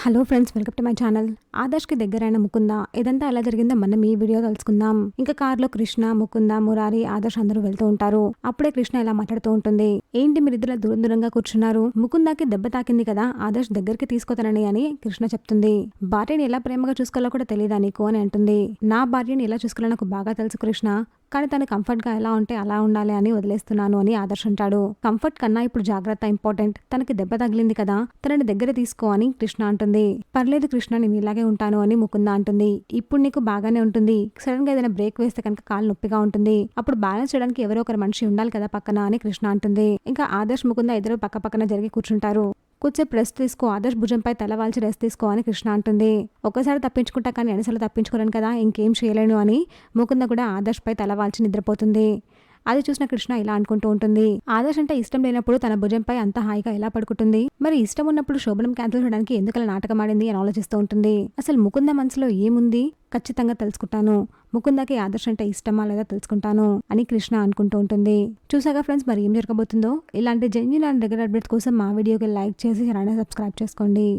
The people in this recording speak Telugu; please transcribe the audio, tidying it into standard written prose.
Hello friends, welcome to my channel. ఆదర్శ్కి దగ్గరైన ముకుంద ఇదంతా ఎలా జరిగిందో మనం ఈ వీడియో తెలుసుకుందాం. ఇంకా కార్లో కృష్ణ, ముకుంద, మురారి, ఆదర్శ్ అందరూ వెళ్తూ ఉంటారు. అప్పుడే కృష్ణ ఇలా మాట్లాడుతూ ఉంటుంది. ఏంటి మీరిద్దరు దూరం దూరంగా కూర్చున్నారు? ముకుందకి దెబ్బ తాకింది కదా, ఆదర్శ్ దగ్గరికి తీసుకోతానని అని కృష్ణ చెప్తుంది. భార్యని ఎలా ప్రేమగా చూసుకోవాలో కూడా తెలియదా నీకు అని అంటుంది. నా భార్యని ఎలా చూసుకోవాలో నాకు బాగా తెలుసు కృష్ణ, కానీ తను కంఫర్ట్ గా ఎలా ఉంటే అలా ఉండాలి అని వదిలేస్తున్నాను అని ఆదర్శ్ అంటాడు. కంఫర్ట్ కన్నా ఇప్పుడు జాగ్రత్త ఇంపార్టెంట్. తనకి దెబ్బ తగిలింది కదా, తనని దగ్గర తీసుకో అని కృష్ణ అంటుంది. పర్లేదు కృష్ణ, నేను ఇలాగే ఉంటాను అని ముకుంద అంటుంది. ఇప్పుడు నీకు బాగానే ఉంటుంది. సడన్ గా ఏదైనా బ్రేక్ వేస్తే కనుక కాలు నొప్పిగా ఉంటుంది. అప్పుడు బ్యాలెన్స్ చేయడానికి ఎవరో ఒకరు మనిషి ఉండాలి కదా పక్కన అని కృష్ణ అంటుంది. ఇంకా ఆదర్శ్, ముకుంద ఇద్దరు పక్క పక్కన జరిగి కూర్చుంటారు. కూర్చొని రెస్ట్ తీసుకో, ఆదర్శ్ భుజంపై తల వాల్చి రెస్ట్ తీసుకో అని కృష్ణ అంటుంది. ఒక్కసారి తప్పించుకుంటా కానీ ఎన్నిసార్లు తప్పించుకోలేను కదా, ఇంకేం చేయలేను అని ముకుంద కూడా ఆదర్శ్ పై తల వాల్చి నిద్రపోతుంది. అది చూసిన కృష్ణ ఇలా అనుకుంటూ ఉంటుంది. ఆదర్శ్ అంటే ఇష్టం లేనప్పుడు తన భుజంపై అంత హాయిగా ఎలా పడుకుంటుంది, మరి ఇష్టం ఉన్నప్పుడు శోభనం క్యాన్సిల్ చేయడానికి ఎందుకలా నాటకం ఆడింది అని ఆలోచిస్తూ ఉంటుంది. అసలు ముకుంద మనసులో ఏముంది ఖచ్చితంగా తెలుసుకుంటాను, ముకుందకి ఆదర్శ్ అంటే ఇష్టమా లేదా తెలుసుకుంటాను అని కృష్ణ అనుకుంటూ ఉంటుంది. చూసాగా ఫ్రెండ్స్, మరి ఏం జరగబోతుందో. ఇలాంటి జెన్యూన్ అండ్ రెగ్యులర్ అప్డేట్స్ కోసం మా వీడియోకి లైక్ చేసి ఛానల్ సబ్స్క్రైబ్ చేసుకోండి.